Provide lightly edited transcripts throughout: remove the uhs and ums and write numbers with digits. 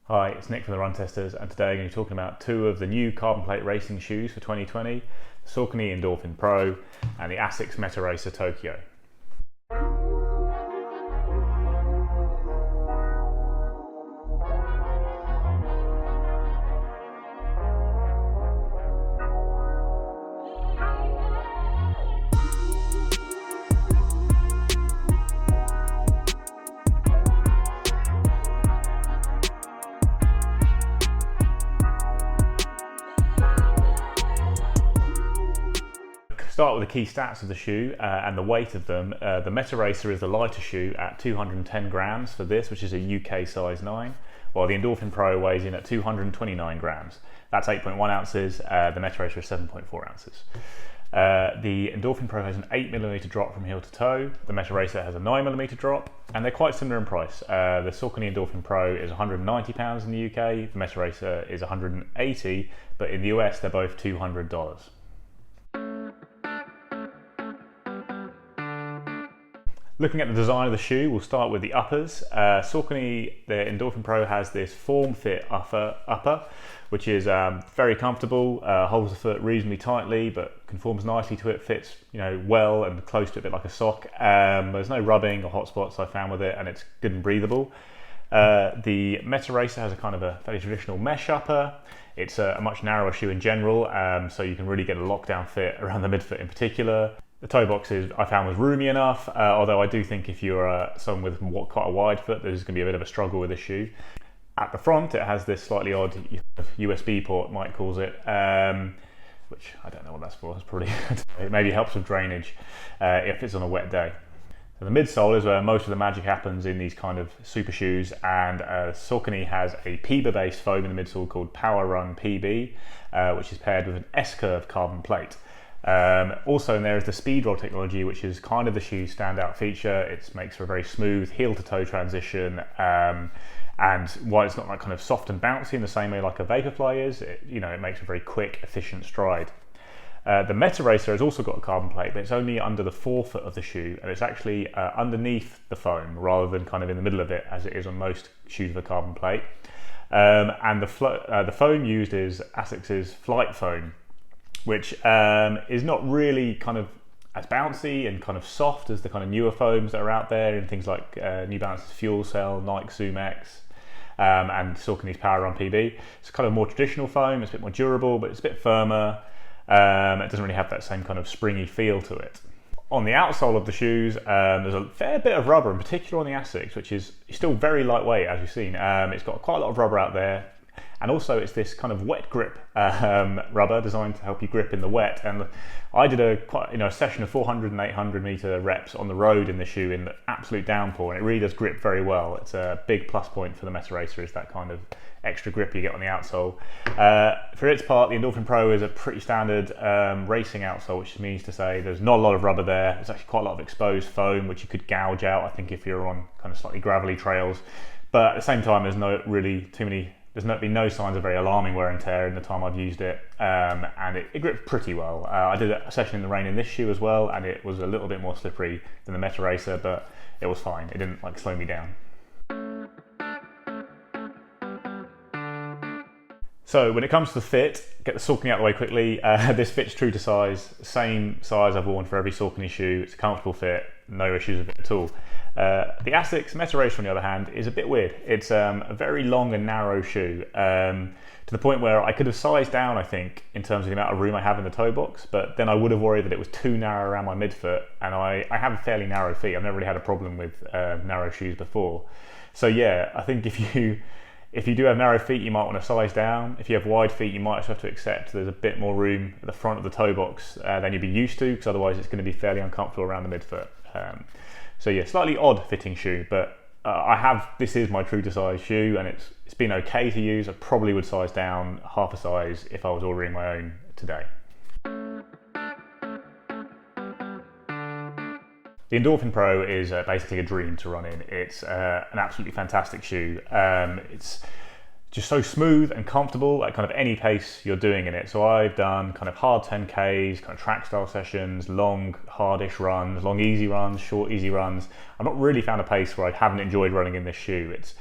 Hi, it's Nick from the Run Testers, and today I'm going to be talking about two of the new carbon plate racing shoes for 2020, the Saucony Endorphin Pro and the Asics Metaracer Tokyo. Start with the key stats of the shoe and the weight of them. The Metaracer is the lighter shoe at 210 grams for this, which is a UK size 9, while the Endorphin Pro weighs in at 229 grams. That's 8.1 ounces, the Metaracer is 7.4 ounces. The Endorphin Pro has an 8mm drop from heel to toe, the Metaracer has a 9mm drop, and they're quite similar in price. The Saucony Endorphin Pro is £190 in the UK, the Metaracer is £180, but in the US they're both $200. Looking at the design of the shoe, we'll start with the uppers. Saucony, the Endorphin Pro has this form-fit upper, which is very comfortable, holds the foot reasonably tightly, but conforms nicely to it, fits well and close to it, a bit like a sock. There's no rubbing or hot spots I found with it, and it's good and breathable. The Metaracer has a kind of a fairly traditional mesh upper. It's a much narrower shoe in general, so you can really get a lockdown fit around the midfoot in particular. The toe box I found was roomy enough, although I do think if you're someone with quite a wide foot, there's going to be a bit of a struggle with this shoe. At the front, it has this slightly odd USB port, Mike calls it, which I don't know what that's for. It's probably it maybe helps with drainage if it's on a wet day. So the midsole is where most of the magic happens in these kind of super shoes, and Saucony has a PBA-based foam in the midsole called Power Run PB, which is paired with an S-curve carbon plate. Also in there is the speed roll technology, which is kind of the shoe's standout feature. It makes for a very smooth heel to toe transition, and while it's not like kind of soft and bouncy in the same way like a Vaporfly is, it makes a very quick, efficient stride. The Metaracer has also got a carbon plate, but it's only under the forefoot of the shoe, and it's actually underneath the foam rather than kind of in the middle of it as it is on most shoes with a carbon plate. And the foam used is Asics' Flight foam, which is not really kind of as bouncy and kind of soft as the kind of newer foams that are out there in things like New Balance's Fuel Cell, Nike Zoom X, and Saucony's Power Run PB. It's kind of more traditional foam, it's a bit more durable, but it's a bit firmer. It doesn't really have that same kind of springy feel to it. On the outsole of the shoes, there's a fair bit of rubber, in particular on the Asics, which is still very lightweight, as you've seen. It's got quite a lot of rubber out there. And also it's this kind of wet grip rubber designed to help you grip in the wet. And I did a session of 400 and 800 meter reps on the road in the shoe in the absolute downpour, and it really does grip very well. It's a big plus point for the Metaracer, is that kind of extra grip you get on the outsole. For its part, the Endorphin Pro is a pretty standard racing outsole, which means to say there's not a lot of rubber there. There's actually quite a lot of exposed foam, which you could gouge out, I think, if you're on kind of slightly gravelly trails. But at the same time, there's been no signs of very alarming wear and tear in the time I've used it, and it grips pretty well. I did a session in the rain in this shoe as well, and it was a little bit more slippery than the Metaracer, but it was fine. It didn't slow me down. So when it comes to the fit, get the Saucony out of the way quickly. This fits true to size, same size I've worn for every Saucony shoe. It's a comfortable fit, no issues with it at all. The Asics Metaracer, on the other hand, is a bit weird. It's a very long and narrow shoe, to the point where I could have sized down, I think, in terms of the amount of room I have in the toe box, but then I would have worried that it was too narrow around my midfoot, and I have fairly narrow feet. I've never really had a problem with narrow shoes before. So yeah, I think if you do have narrow feet, you might want to size down. If you have wide feet, you might just have to accept there's a bit more room at the front of the toe box than you'd be used to, because otherwise it's going to be fairly uncomfortable around the midfoot. So yeah, slightly odd fitting shoe, but this is my true to size shoe, and it's been okay to use. I probably would size down half a size if I was ordering my own today. The Endorphin Pro is basically a dream to run in. It's an absolutely fantastic shoe. It's just so smooth and comfortable at kind of any pace you're doing in it. So I've done kind of hard 10Ks, kind of track style sessions, long hardish runs, long easy runs, short easy runs. I've not really found a pace where I haven't enjoyed running in this shoe. It's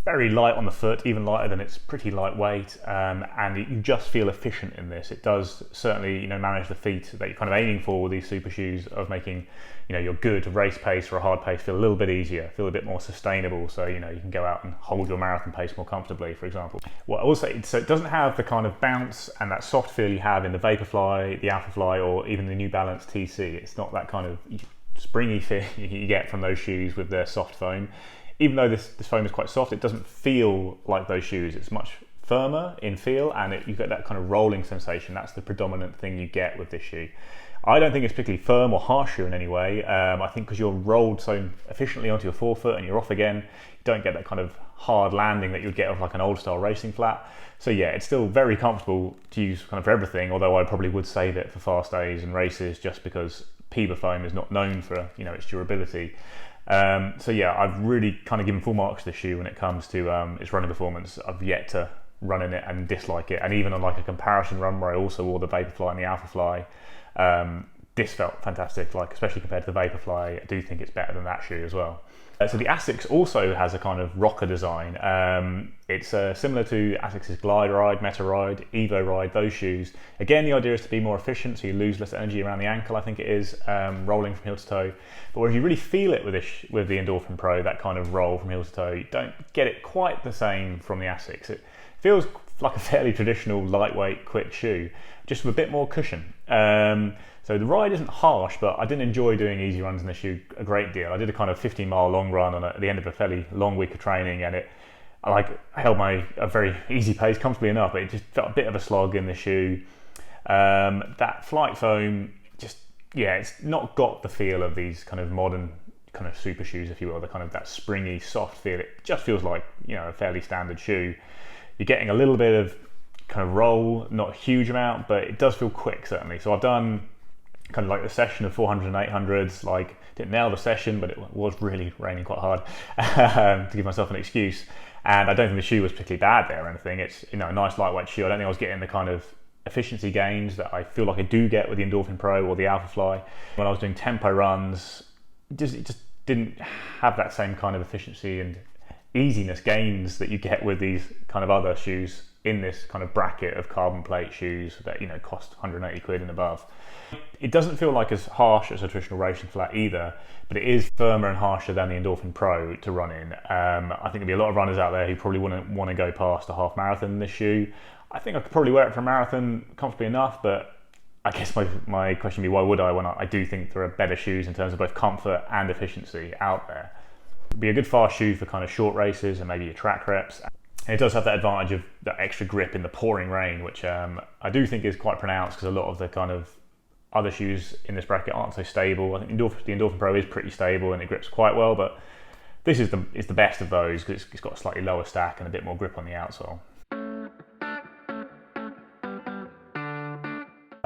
very light on the foot, even lighter than it's pretty lightweight, and you just feel efficient in this. It does certainly, manage the feat that you're kind of aiming for with these super shoes, of making, your good race pace or a hard pace feel a little bit easier, feel a bit more sustainable, so you can go out and hold your marathon pace more comfortably, for example. Well, also, so it doesn't have the kind of bounce and that soft feel you have in the Vaporfly, the Alphafly, or even the New Balance TC. It's not that kind of springy feel you get from those shoes with their soft foam. Even though this foam is quite soft, it doesn't feel like those shoes. It's much firmer in feel, and you get that kind of rolling sensation. That's the predominant thing you get with this shoe. I don't think it's particularly firm or harsh shoe in any way. I think because you're rolled so efficiently onto your forefoot and you're off again, you don't get that kind of hard landing that you'd get off like an old style racing flat. So yeah, it's still very comfortable to use kind of for everything, although I probably would save it for fast days and races, just because PEBA foam is not known for its durability. So yeah, I've really kind of given full marks to the shoe when it comes to its running performance. I've yet to run in it and dislike it, and even on like a comparison run where I also wore the Vaporfly and the Alphafly, this felt fantastic, like especially compared to the Vaporfly. I do think it's better than that shoe as well. So the Asics also has a kind of rocker design. It's similar to Asics' Glide Ride, Meta Ride, Evo Ride, those shoes. Again, the idea is to be more efficient, so you lose less energy around the ankle, I think it is, rolling from heel to toe. But whereas you really feel it with the Endorphin Pro, that kind of roll from heel to toe, you don't get it quite the same from the Asics. It feels like a fairly traditional, lightweight, quick shoe, just with a bit more cushion. So the ride isn't harsh, but I didn't enjoy doing easy runs in the shoe a great deal. I did a kind of 15-mile long run at the end of a fairly long week of training, and I held a very easy pace comfortably enough, but it just felt a bit of a slog in the shoe. That flight foam, it's not got the feel of these kind of modern kind of super shoes, if you will, the kind of that springy, soft feel. It just feels like, a fairly standard shoe. You're getting a little bit of kind of roll, not a huge amount, but it does feel quick, certainly. So I've done kind of like the session of 400 and 800s, didn't nail the session, but it was really raining quite hard to give myself an excuse. And I don't think the shoe was particularly bad there or anything. It's a nice lightweight shoe. I don't think I was getting the kind of efficiency gains that I feel like I do get with the Endorphin Pro or the Alphafly. When I was doing tempo runs, it just didn't have that same kind of efficiency and easiness gains that you get with these kind of other shoes in this kind of bracket of carbon plate shoes that cost 180 quid and above. It doesn't feel like as harsh as a traditional racing flat either, but it is firmer and harsher than the Endorphin Pro to run in. I think there'll be a lot of runners out there who probably wouldn't want to go past a half marathon in this shoe. I think I could probably wear it for a marathon comfortably enough, but I guess my question would be, why would I, when I do think there are better shoes in terms of both comfort and efficiency out there. It'd be a good fast shoe for kind of short races and maybe your track reps. And it does have that advantage of that extra grip in the pouring rain, which I do think is quite pronounced, because a lot of the kind of other shoes in this bracket aren't so stable. I think the Endorphin Pro is pretty stable and it grips quite well, but this is the best of those, because it's got a slightly lower stack and a bit more grip on the outsole.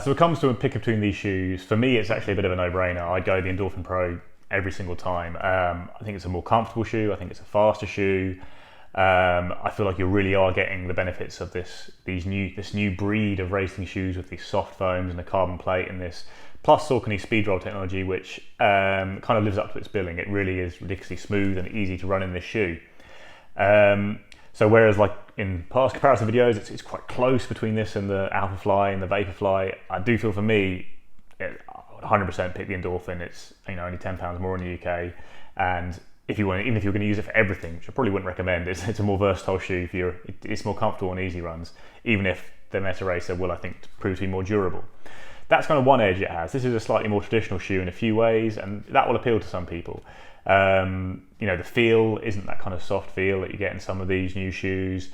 So it comes to a pick between these shoes. For me, it's actually a bit of a no-brainer. I'd go the Endorphin Pro every single time. I think it's a more comfortable shoe. I think it's a faster shoe. I feel like you really are getting the benefits of this new breed of racing shoes with these soft foams and the carbon plate and this, plus Saucony speed roll technology, which kind of lives up to its billing. It really is ridiculously smooth and easy to run in this shoe. So whereas like in past comparison videos, it's quite close between this and the Alphafly and the Vaporfly, I do feel for me, I would 100% pick the Endorphin. It's only £10 more in the UK, and even if you're going to use it for everything, which I probably wouldn't recommend, it's a more versatile shoe. It's more comfortable on easy runs, even if the Metaracer will, I think, prove to be more durable. That's kind of one edge it has. This is a slightly more traditional shoe in a few ways, and that will appeal to some people. The feel isn't that kind of soft feel that you get in some of these new shoes.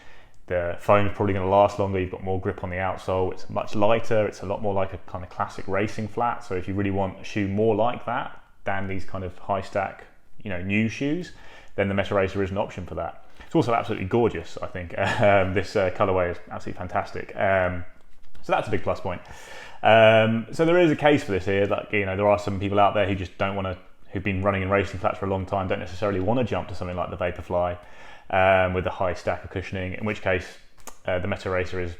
The foam is probably going to last longer. You've got more grip on the outsole. It's much lighter. It's a lot more like a kind of classic racing flat. So if you really want a shoe more like that than these kind of high stack, new shoes, then the Metaracer is an option for that. It's also absolutely gorgeous, I think. This colorway is absolutely fantastic. So that's a big plus point. So there is a case for this here. There are some people out there who just who've been running in racing flats for a long time, don't necessarily want to jump to something like the Vaporfly with the high stack of cushioning, in which case the Metaracer is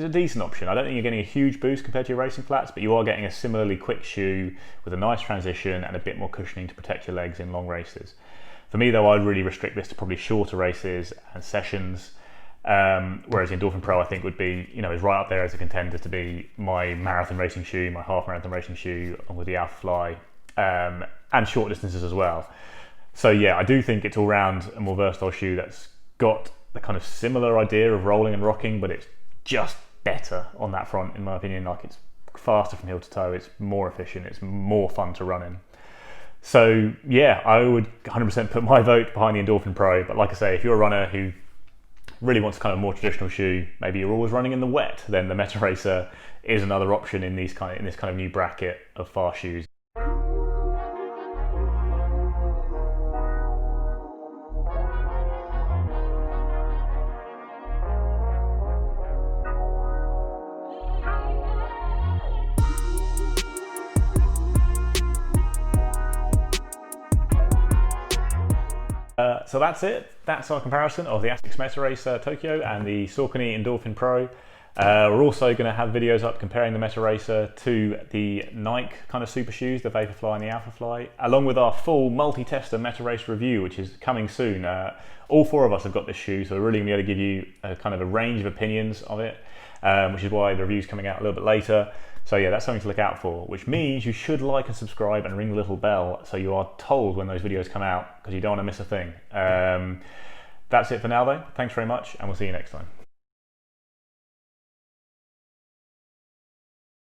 a decent option. I don't think you're getting a huge boost compared to your racing flats, but you are getting a similarly quick shoe with a nice transition and a bit more cushioning to protect your legs in long races. For me though, I'd really restrict this to probably shorter races and sessions. Whereas the Endorphin Pro, I think, would be, is right up there as a contender to be my marathon racing shoe, my half marathon racing shoe, along with the Alpha Fly, and short distances as well. So yeah, I do think it's all round a more versatile shoe that's got the kind of similar idea of rolling and rocking, but it's just better on that front, in my opinion. Like, it's faster from heel to toe, it's more efficient, it's more fun to run in. So yeah, I would 100% put my vote behind the Endorphin Pro. But like I say, if you're a runner who really wants kind of more traditional shoe, maybe you're always running in the wet, then the Metaracer is another option in this kind of new bracket of fast shoes. So that's it. That's our comparison of the Asics Metaracer Tokyo and the Saucony Endorphin Pro. We're also going to have videos up comparing the Metaracer to the Nike kind of super shoes, the Vaporfly and the Alphafly, along with our full multi-tester Metaracer review, which is coming soon. All four of us have got this shoe, so we're really going to be able to give you a kind of a range of opinions of it, which is why the review's coming out a little bit later. So yeah, that's something to look out for, which means you should like and subscribe and ring the little bell so you are told when those videos come out, because you don't want to miss a thing. That's it for now though. Thanks very much, and we'll see you next time.